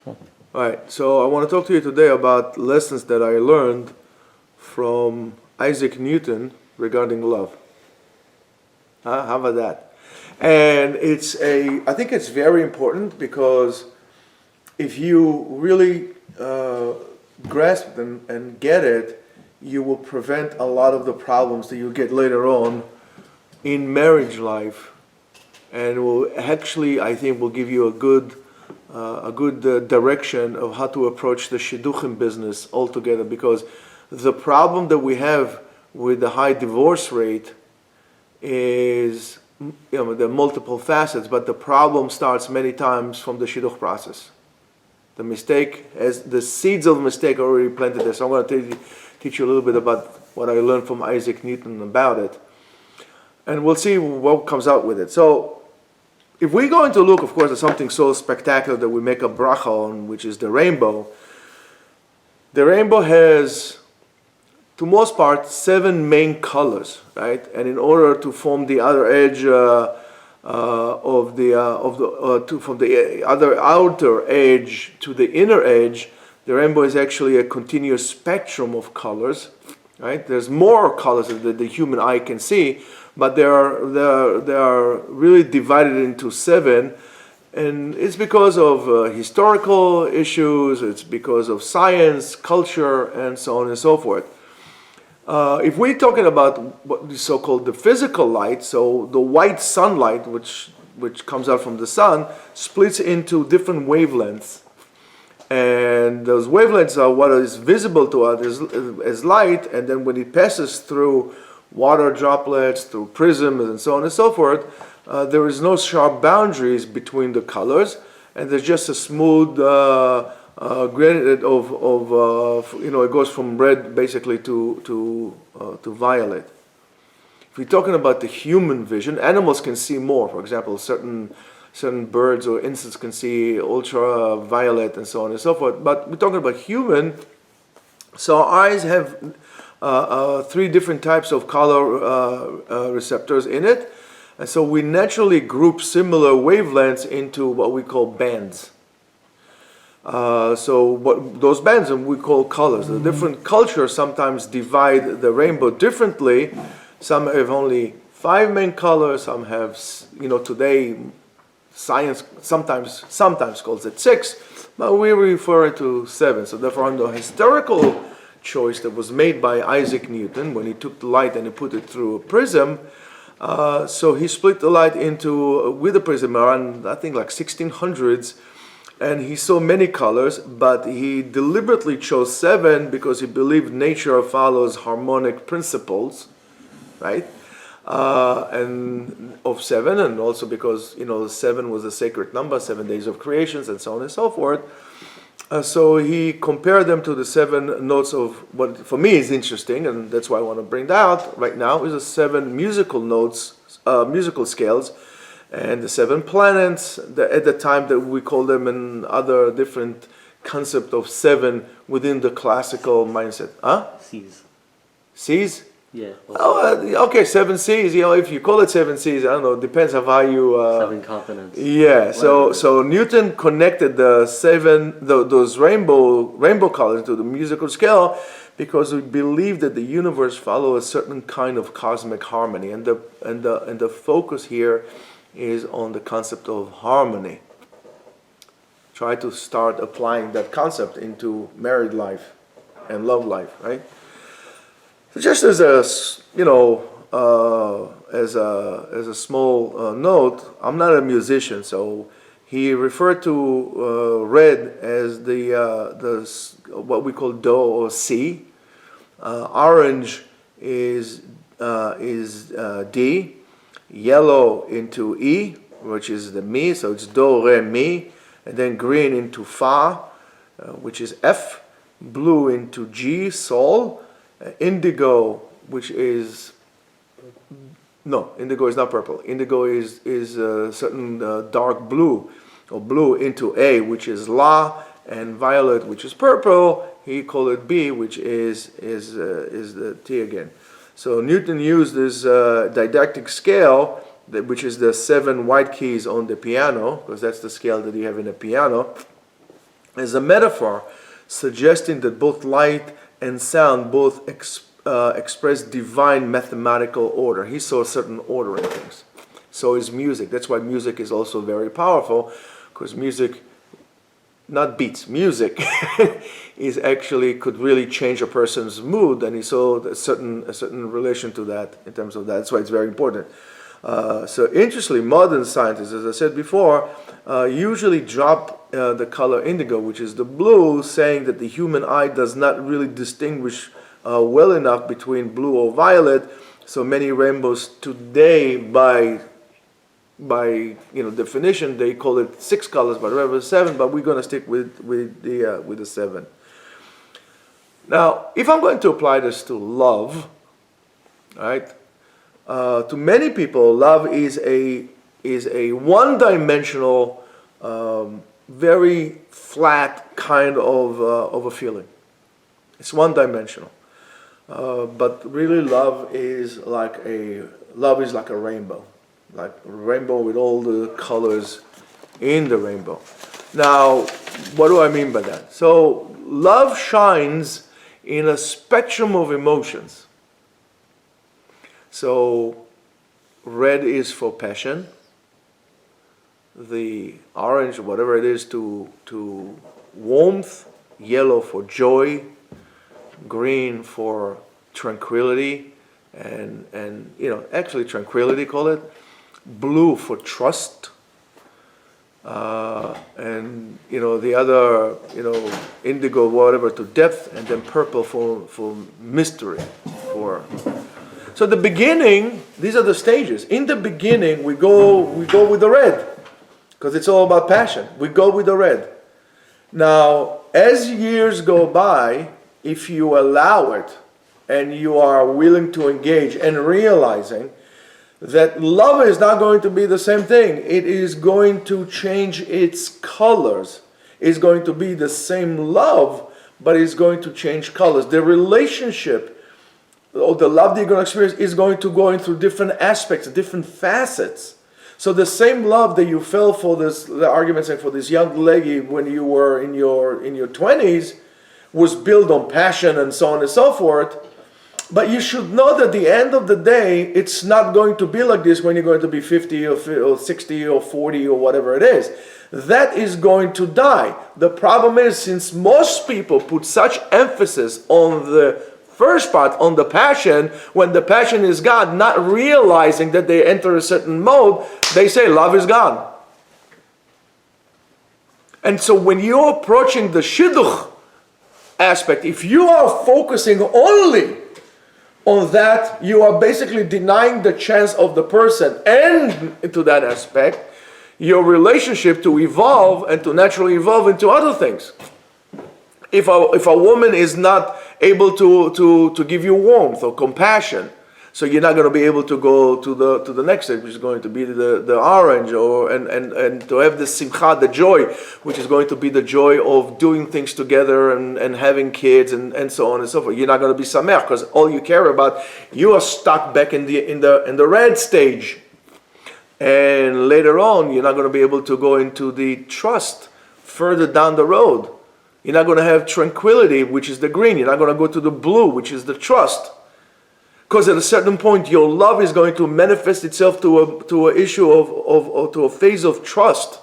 All right, so I want to talk to you today about lessons that I learned from Isaac Newton regarding love. How about that? And I think it's very important because if you really grasp it and get it, you will prevent a lot of the problems that you get later on in marriage life, and will actually, I think, will give you a good direction of how to approach the Shidduchim business altogether. Because the problem that we have with the high divorce rate is, there are multiple facets, but the problem starts many times from the shidduch process. The mistake, as the seeds of mistake are already planted there. So I'm going to teach you a little bit about what I learned from Isaac Newton about it, and we'll see what comes out with it. So if we're going to look, of course, at something so spectacular that we make a bracha on, which is the rainbow. The rainbow has, to most part, 7 main colors, right? And in order to form the other edge from the other outer edge to the inner edge, the rainbow is actually a continuous spectrum of colors, right? There's more colors that the human eye can see, but they are really divided into 7, and it's because of historical issues, it's because of science, culture, and so on and so forth. If we're talking about what is so-called the physical light, so the white sunlight, which comes out from the sun, splits into different wavelengths. And those wavelengths are what is visible to us as light, and then when it passes through water droplets, through prisms, and so on and so forth, there is no sharp boundaries between the colors, and there's just a smooth gradient of it goes from red basically to violet. If we're talking about the human vision, animals can see more. For example, certain birds or insects can see ultraviolet and so on and so forth. But we're talking about human, so our eyes have 3 different types of color receptors in it, and so we naturally group similar wavelengths into what we call bands. Those bands we call colors. The different cultures sometimes divide the rainbow differently. Some have only 5 main colors. Some have, today science sometimes calls it 6, but we refer it to 7. So therefore, on the historical choice that was made by Isaac Newton when he took the light and he put it through a prism, so he split the light with a prism around, I think, like 1600s, and he saw many colors, but he deliberately chose 7 because he believed nature follows harmonic principles, right? And of 7, and also because 7 was a sacred number, 7 days of creations, and so on and so forth. So he compared them to the 7 notes of what for me is interesting, and that's why I want to bring that out right now, is the 7 musical notes, musical scales, and the 7 planets. At the time that we call them in other different concept of 7 within the classical mindset. Seas. Seas? Yeah. Okay, 7 seas. If you call it 7 seas, I don't know. It depends on how you. 7 continents. Yeah. So Newton connected the 7 those rainbow colors to the musical scale because we believe that the universe follows a certain kind of cosmic harmony, and the focus here is on the concept of harmony. Try to start applying that concept into married life and love life, right? So just as a small note, I'm not a musician, so he referred to red as the what we call do or C. Orange is D. Yellow into E, which is the mi, so it's do re mi, and then green into fa, which is F. Blue into G, sol. Indigo, which is indigo is not purple. Indigo is certain dark blue, or blue into A, which is la, and violet, which is purple. He called it B, which is the T again. So Newton used this didactic scale, which is the 7 white keys on the piano, because that's the scale that you have in a piano. as a metaphor, suggesting that both light and sound both express divine mathematical order. He saw a certain order in things. So is music. That's why music is also very powerful, because music, not beats, music is actually could really change a person's mood, and he saw a certain relation to that in terms of that. That's why it's very important. So interestingly, modern scientists, as I said before, usually drop the color indigo, which is the blue, saying that the human eye does not really distinguish well enough between blue or violet. So many rainbows today, by definition, they call it 6 colors, but rather 7. But we're going to stick with the 7. Now, if I'm going to apply this to love, right? To many people, love is a one-dimensional, very flat kind of a feeling. It's one-dimensional, but really, love is like a rainbow, like a rainbow with all the colors in the rainbow. Now, what do I mean by that? So, love shines in a spectrum of emotions. So, red is for passion. The orange, whatever it is, to warmth. Yellow for joy. Green for tranquility, and actually tranquility, call it. Blue for trust. And the other, indigo, whatever, to depth, and then purple for mystery. So the beginning, these are the stages. In the beginning, we go with the red, because it's all about passion. We go with the red. Now, as years go by, if you allow it, and you are willing to engage and realizing that love is not going to be the same thing. It is going to change its colors. It's going to be the same love, but it's going to change colors. The relationship, or the love that you're going to experience, is going to go into different aspects, different facets. So the same love that you felt for this, the argument saying for this young lady when you were in your 20s, was built on passion and so on and so forth. But you should know that at the end of the day, it's not going to be like this when you're going to be 50 or 60 or 40 or whatever it is. That is going to die. The problem is, since most people put such emphasis on the first part, on the passion, when the passion is God, not realizing that they enter a certain mode, they say love is gone. And so when you're approaching the shidduch aspect, if you are focusing only on that, you are basically denying the chance of the person, and into that aspect, your relationship to evolve and to naturally evolve into other things. If a woman is not able to give you warmth or compassion, so you're not going to be able to go to the next stage, which is going to be the orange, and to have the simcha, the joy, which is going to be the joy of doing things together and having kids and so on and so forth. You're not going to be sameach, because all you care about, you are stuck back in the red stage, and later on you're not going to be able to go into the trust further down the road. You're not going to have tranquility, which is the green. You're not going to go to the blue, which is the trust. Because at a certain point, your love is going to manifest itself to a issue to a phase of trust,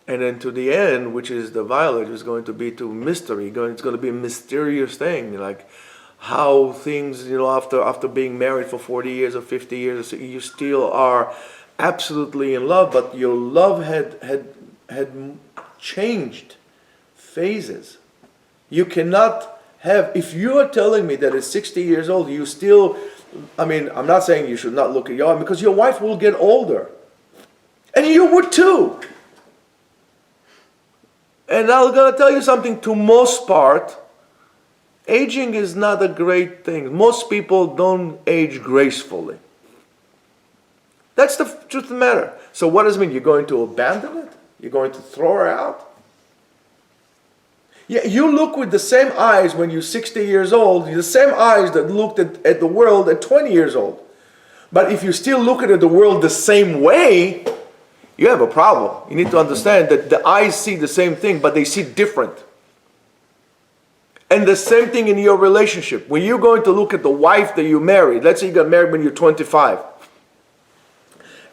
and then to the end, which is the violet, is going to be to mystery. It's going to be a mysterious thing, like how things, after being married for 40 years or 50 years, you still are absolutely in love, but your love had changed phases. You cannot have, if you are telling me that at 60 years old, you still, I'm not saying you should not look at your wife, because your wife will get older. And you would too. And I'm going to tell you something, to most part, aging is not a great thing. Most people don't age gracefully. That's the truth of the matter. So what does it mean? You're going to abandon it? You're going to throw her out? Yeah, you look with the same eyes when you're 60 years old, the same eyes that looked at the world at 20 years old. But if you still look at the world the same way, you have a problem. You need to understand that the eyes see the same thing, but they see different. And the same thing in your relationship. When you're going to look at the wife that you married, let's say you got married when you're 25,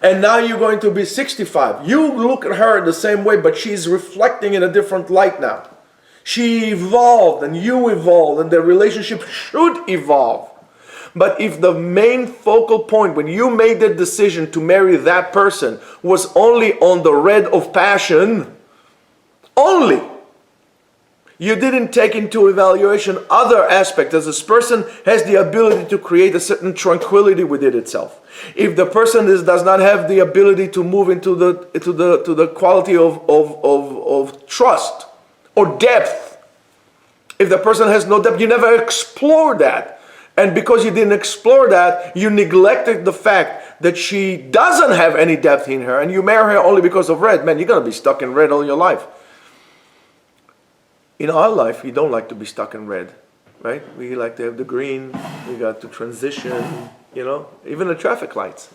and now you're going to be 65. You look at her the same way, but she's reflecting in a different light now. She evolved, and you evolved, and the relationship should evolve. But if the main focal point when you made the decision to marry that person was only on the red of passion, only, you didn't take into evaluation other aspects, as this person has the ability to create a certain tranquility within itself. If the person does not have the ability to move into the quality of trust or depth, if the person has no depth, you never explore that. And because you didn't explore that, you neglected the fact that she doesn't have any depth in her, and you marry her only because of red. Man, you're going to be stuck in red all your life. In our life, we don't like to be stuck in red, right? We like to have the green, we got to transition, even the traffic lights.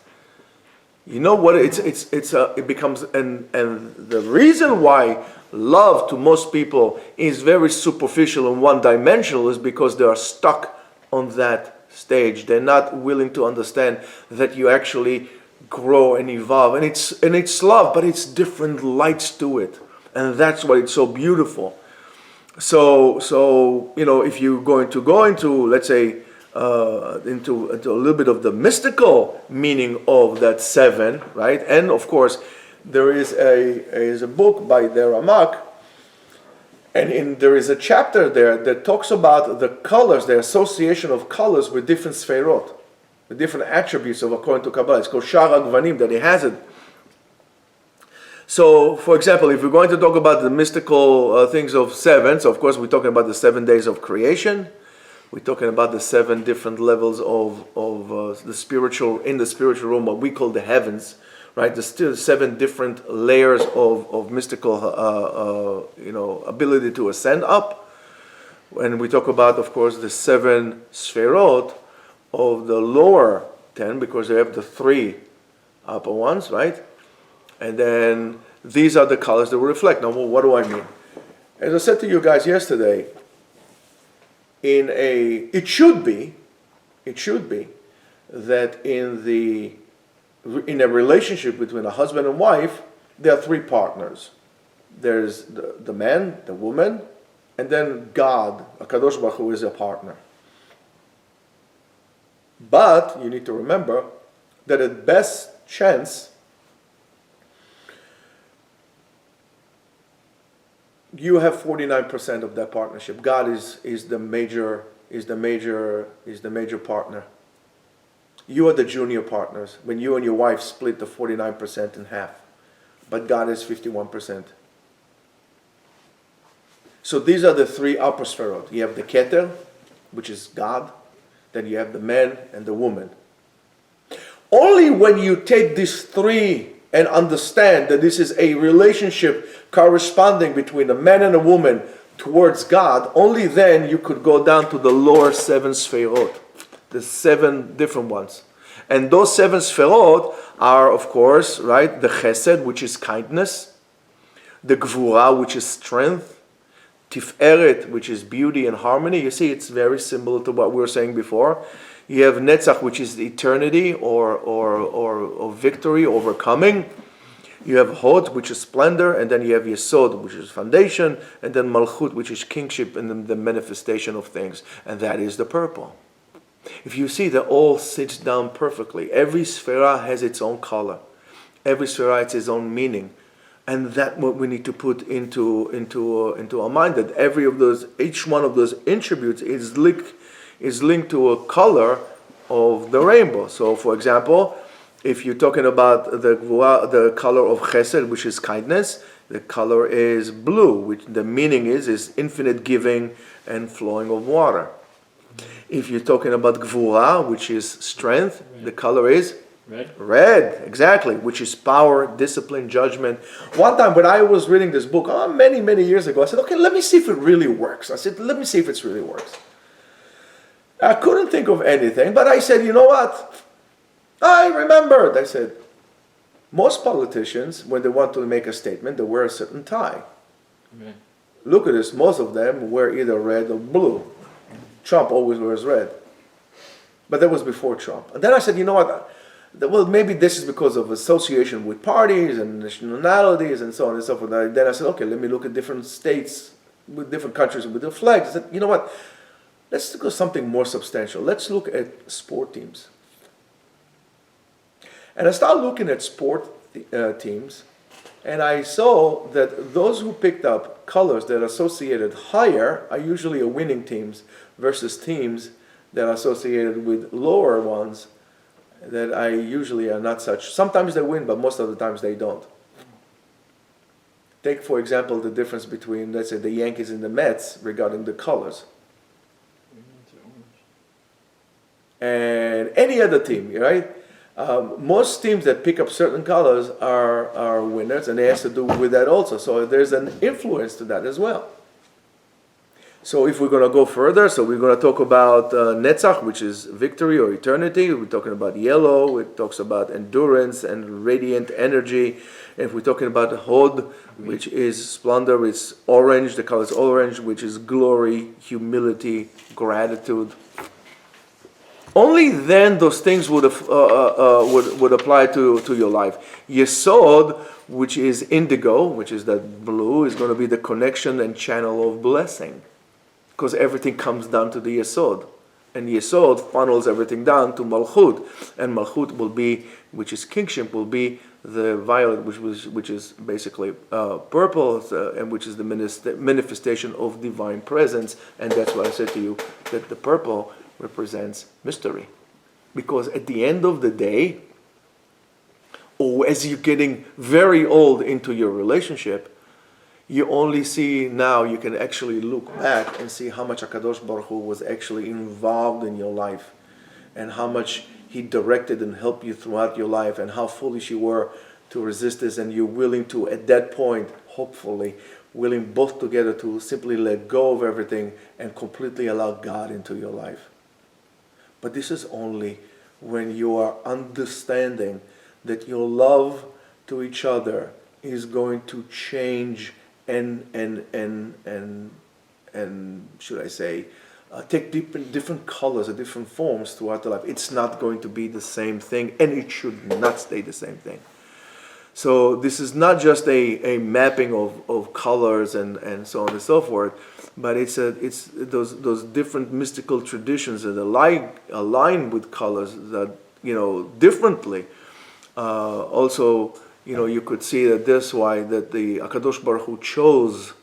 You know what, it becomes, and the reason why love to most people is very superficial and one-dimensional is because they are stuck on that stage. They're not willing to understand that you actually grow and evolve, and it's love, but it's different lights to it, and that's why it's so beautiful. So if you're going to go into, let's say, into a little bit of the mystical meaning of that 7, right? And of course, there is a book by the Ramak, and there is a chapter there that talks about the colors, the association of colors with different sefirot, the different attributes of according to Kabbalah. It's called Shar HaGvanim, that he has it. So, for example, if we're going to talk about the mystical things of 7, so of course we're talking about the 7 days of creation. We're talking about the 7 different levels of the spiritual realm, what we call the heavens, right? There's still 7 different layers of mystical, ability to ascend up. And we talk about, of course, the 7 sefirot of the lower 10, because they have the 3 upper ones, right? And then these are the colors that will reflect. Now, what do I mean? As I said to you guys yesterday, it should be that in a relationship between a husband and wife, there are 3 partners. There's the man, the woman, and then God, HaKadosh Baruch Hu, is a partner. But you need to remember that at best chance, you have 49% of that partnership. God is the major partner. You are the junior partners when you and your wife split the 49% in half. But God is 51%. So these are the 3 upper sefirot. You have the Keter, which is God. Then you have the man and the woman. Only when you take these 3 and understand that this is a relationship corresponding between a man and a woman towards God, only then you could go down to the lower 7 sefirot, the 7 different ones. And those 7 sefirot are, of course, right, the Chesed, which is kindness, the Gvura, which is strength, Tiferet, which is beauty and harmony. You see, it's very similar to what we were saying before. You have Netzach, which is eternity or victory, overcoming. You have Hod, which is splendor, and then you have Yesod, which is foundation, and then Malchut, which is kingship and then the manifestation of things, and that is the purple. If you see, that all sits down perfectly. Every sefirah has its own color. Every sefirah has its own meaning, and that's what we need to put into our mind. That each one of those attributes is linked to a color of the rainbow. So, for example, if you're talking about the color of Chesed, which is kindness, the color is blue, which the meaning is infinite giving and flowing of water. If you're talking about Gvura, which is strength, the color is red, exactly, which is power, discipline, judgment. One time when I was reading this book, many years ago, I said, okay, let me see if it really works. Let me see if it really works. I couldn't think of anything, but I said, you know what? I remembered. I said, Most politicians, when they want to make a statement, they wear a certain tie. Right. Look at this, most of them wear either red or blue. Trump always wears red. But that was before Trump. And then I said, you know what? Well, maybe this is because of association with parties and nationalities and so on and so forth. Then I said, okay, let me look at different states, with different countries with their flags. I said, you know what? Let's look at something more substantial. Let's look at sport teams. And I started looking at sport teams, and I saw that those who picked up colors that are associated higher are usually winning teams versus teams that are associated with lower ones that I usually are not such. Sometimes they win, but most of the times they don't. Take, for example, the difference between, let's say, the Yankees and the Mets regarding the colors. And any other team, right? Most teams that pick up certain colors are winners, and it has to do with that also. So there's an influence to that as well. So if we're going to go further, so we're going to talk about Netzach, which is victory or eternity. We're talking about yellow. It talks about endurance and radiant energy. And if we're talking about Hod, which is splendor, it's orange. The color is orange, which is glory, humility, gratitude. Only then those things would apply to your life. Yesod, which is indigo, which is that blue, is going to be the connection and channel of blessing. Because everything comes down to the Yesod. And Yesod funnels everything down to Malchut. And Malchut will be, which is kingship, will be the violet, which is basically purple, and which is the manifestation of divine presence. And that's why I said to you that the purple represents mystery. Because at the end of the day, or as you're getting very old into your relationship, you only see now, you can actually look back and see how much HaKadosh Baruch Hu was actually involved in your life, and how much He directed and helped you throughout your life, and how foolish you were to resist this, and you're willing to, at that point, hopefully, willing both together to simply let go of everything and completely allow God into your life. But this is only when you are understanding that your love to each other is going to change and should I say, take different colors or different forms throughout the life. It's not going to be the same thing, and it should not stay the same thing. So this is not just a mapping of colors and so on and so forth, but it's those different mystical traditions that align with colors that, differently. Also, you could see that that's why that the HaKadosh Baruch Hu chose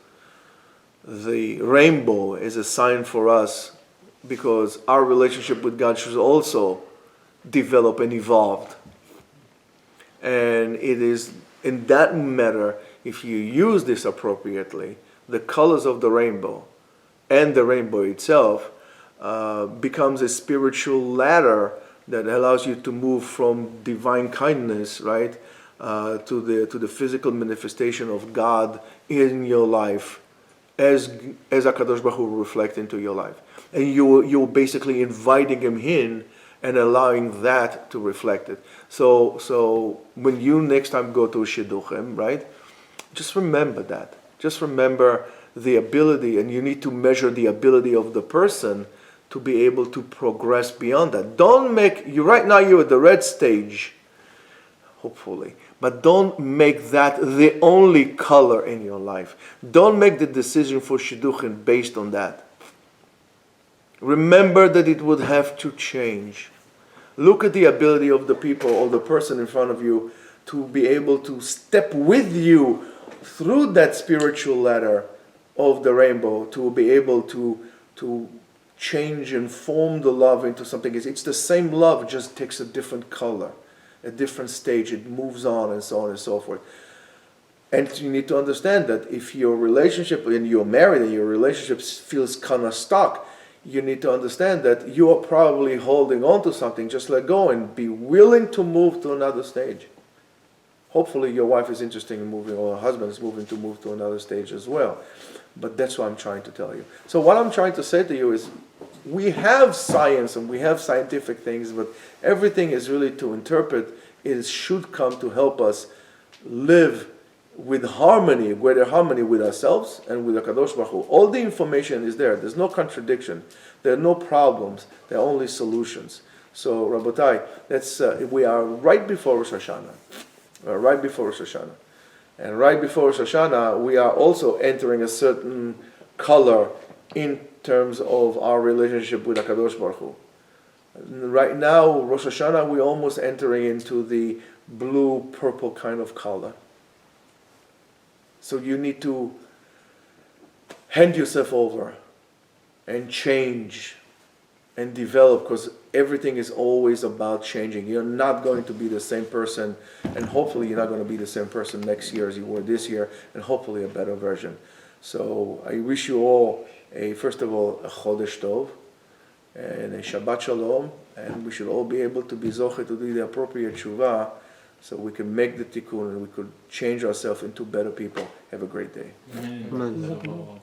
the rainbow as a sign for us, because our relationship with God should also develop and evolve. And it is in that matter, if you use this appropriately, the colors of the rainbow and the rainbow itself becomes a spiritual ladder that allows you to move from divine kindness, right, to the physical manifestation of God in your life, as HaKadosh Baruch Hu will reflect into your life, and you're basically inviting Him in and allowing that to reflect it. So when you next time go to Shidduchim, right, just remember that. Just remember the ability, and you need to measure the ability of the person to be able to progress beyond that. Right now you're at the red stage, hopefully, but don't make that the only color in your life. Don't make the decision for Shidduchim based on that. Remember that it would have to change. Look at the ability of the people or the person in front of you to be able to step with you through that spiritual ladder of the rainbow, to be able to change and form the love into something. It's the same love, just takes a different color, a different stage. It moves on and so forth. And you need to understand that if your relationship, and you're married and your relationship feels kind of stuck, you need to understand that you are probably holding on to something. Just let go and be willing to move to another stage. Hopefully your wife is interested in moving, or her husband is move to another stage as well. But that's what I'm trying to tell you. So what I'm trying to say to you is, we have science and we have scientific things, but everything is really to interpret it should come to help us live with harmony, greater harmony with ourselves and with the Kadosh Baruch Hu. All the information is there. There's no contradiction. There are no problems. There are only solutions. So, Rabotai, we are right before Rosh Hashanah. Right before Rosh Hashanah. And right before Rosh Hashanah, we are also entering a certain color in terms of our relationship with HaKadosh Baruch Hu. Right now, Rosh Hashanah, we're almost entering into the blue-purple kind of color. So you need to hand yourself over and change and develop, because everything is always about changing. You're not going to be the same person, and hopefully you're not going to be the same person next year as you were this year, and hopefully a better version. So I wish you all, first of all, a Chodesh Tov, and a Shabbat Shalom, and we should all be able to be zoche to do the appropriate tshuva, so we can make the tikkun and we could change ourselves into better people. Have a great day. Amen.